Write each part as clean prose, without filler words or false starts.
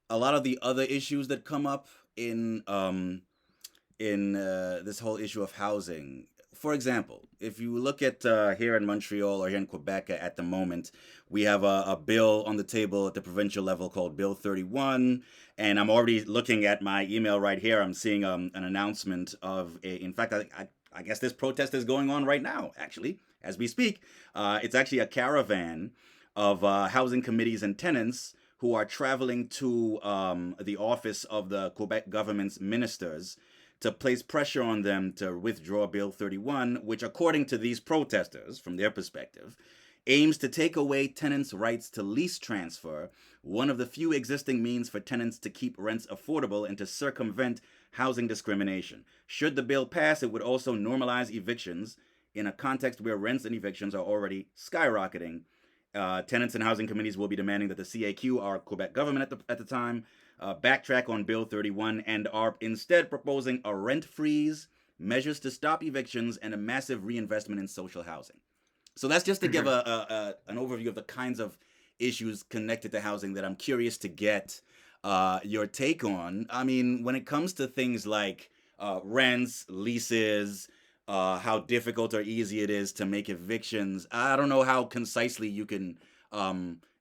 a lot of the other issues that come up in this whole issue of housing. For example, if you look at here in Montreal or here in Quebec at the moment, we have a bill on the table at the provincial level called Bill 31. And I'm already looking at my email right here. I'm seeing an announcement in fact, I guess this protest is going on right now, actually, as we speak. It's actually a caravan of housing committees and tenants who are traveling to the office of the Quebec government's ministers to place pressure on them to withdraw Bill 31, which, according to these protesters, from their perspective, aims to take away tenants' rights to lease transfer, one of the few existing means for tenants to keep rents affordable and to circumvent housing discrimination. Should the bill pass, it would also normalize evictions in a context where rents and evictions are already skyrocketing. Tenants and housing committees will be demanding that the CAQ, our Quebec government at the time, backtrack on Bill 31 and are instead proposing a rent freeze, measures to stop evictions, and a massive reinvestment in social housing. So that's just to give Hmm. an overview of the kinds of issues connected to housing that I'm curious to get your take on. I mean, when it comes to things like rents, leases, how difficult or easy it is to make evictions, I don't know how concisely you can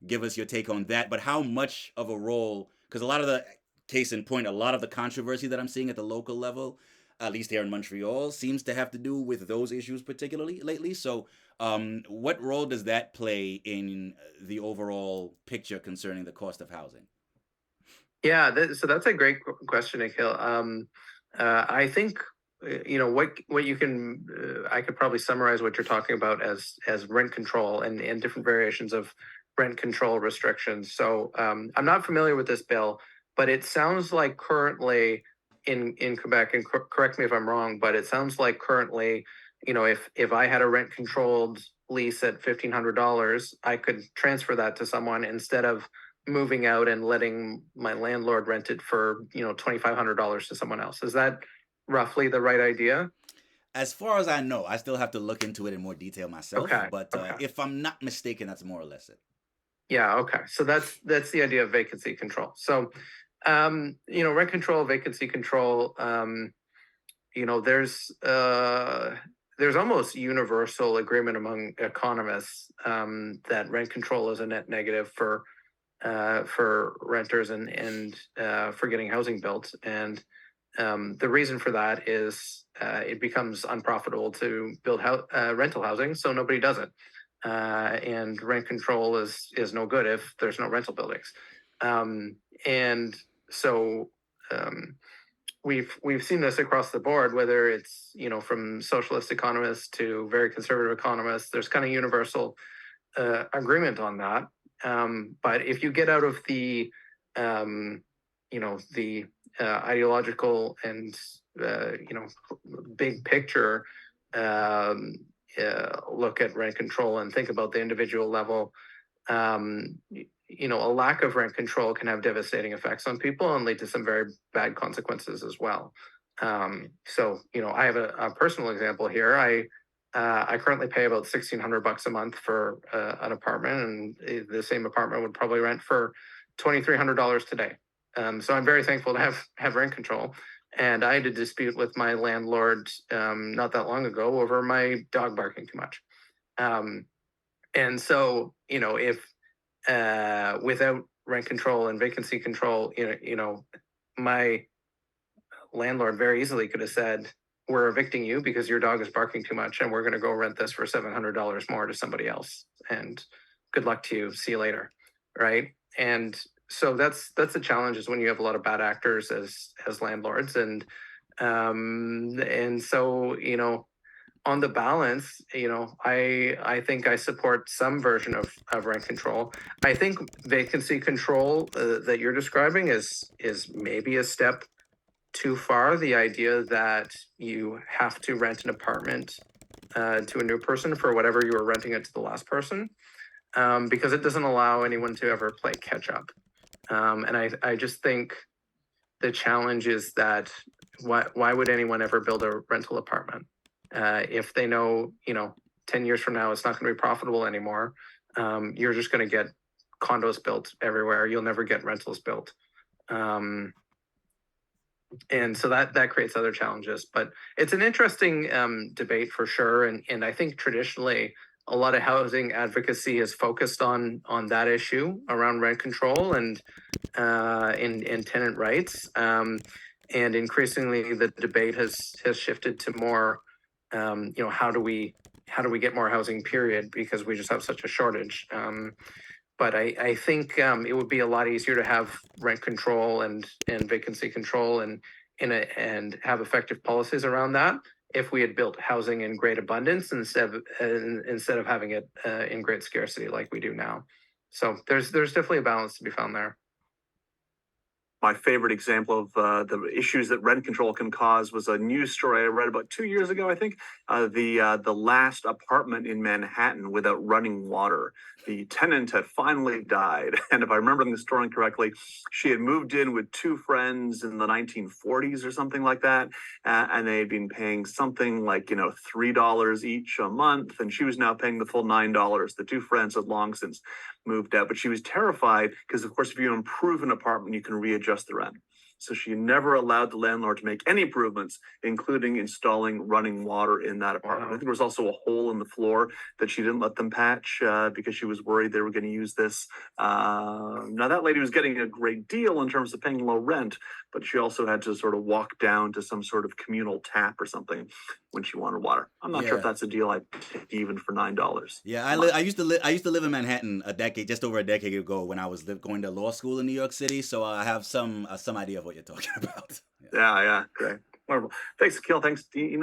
give us your take on that, but how much of a role, because a lot of the, case in point, a lot of the controversy that I'm seeing at the local level, at least here in Montreal, seems to have to do with those issues particularly lately. So what role does that play in the overall picture concerning the cost of housing? Yeah, so that's a great question, Nikhil. I think what you can I could probably summarize what you're talking about as rent control and different variations of rent control restrictions. So I'm not familiar with this bill, but it sounds like currently in Quebec, and correct me if I'm wrong, but it sounds like currently, if I had a rent controlled lease at $1,500, I could transfer that to someone instead of moving out and letting my landlord rent it for $2,500 to someone else. Is that roughly the right idea? As far as I know, I still have to look into it in more detail myself, Okay. but Okay. if I'm not mistaken, that's more or less it. Yeah. Okay. So that's the idea of vacancy control. So rent control, vacancy control. You know, there's almost universal agreement among economists that rent control is a net negative for renters and for getting housing built. And the reason for that is it becomes unprofitable to build rental housing, so nobody does it. And rent control is no good if there's no rental buildings. And so um, we've seen this across the board, whether it's from socialist economists to very conservative economists. There's kind of universal agreement on that. But if you get out of um, the ideological and big picture um, look at rent control and think about the individual level, a lack of rent control can have devastating effects on people and lead to some very bad consequences as well. So I have a personal example here. I currently pay about $1,600 a month for an apartment, and the same apartment would probably rent for $2,300 today. So I'm very thankful to have rent control. And I had a dispute with my landlord not that long ago over my dog barking too much. Um, and so, if without rent control and vacancy control, my landlord very easily could have said, "We're evicting you because your dog is barking too much, and we're going to go rent this for $700 more to somebody else." And good luck to you. See you later, right? And so that's the challenge is when you have a lot of bad actors as landlords, and so on the balance, I think I support some version of rent control. I think vacancy control that you're describing is maybe a step too far. The idea that you have to rent an apartment to a new person for whatever you were renting it to the last person, because it doesn't allow anyone to ever play catch up. And I just think the challenge is that why would anyone ever build a rental apartment if they know 10 years from now it's not going to be profitable anymore? You're just going to get condos built everywhere. You'll never get rentals built. And so that creates other challenges. But it's an interesting debate for sure. And I think traditionally a lot of housing advocacy is focused on that issue around rent control and in tenant rights. And increasingly, the debate has shifted to more, how do we get more housing? Period, because we just have such a shortage. But I think it would be a lot easier to have rent control and vacancy control and have effective policies around that if we had built housing in great abundance instead of having it in great scarcity like we do now. So there's definitely a balance to be found there. My favorite example of the issues that rent control can cause was a news story I read about 2 years ago, I think. The last apartment in Manhattan without running water. The tenant had finally died, and if I remember the story correctly, she had moved in with two friends in the 1940s or something like that, and they had been paying something like $3 each a month, and she was now paying the full $9. The two friends had long since moved out, but she was terrified because, of course, if you improve an apartment, you can readjust the rent. So she never allowed the landlord to make any improvements, including installing running water in that apartment. I think there was also a hole in the floor that she didn't let them patch because she was worried they were going to use this. Now, that lady was getting a great deal in terms of paying low rent, but she also had to sort of walk down to some sort of communal tap or something when she wanted water. I'm not sure if Yeah. that's a deal I'd take even for $9. Yeah, a month. I used to live in Manhattan just over a decade ago when I was going to law school in New York City. So I have some idea of what you're talking about. Yeah. Yeah, great. Wonderful. Thanks, Akil. Thanks, Dean.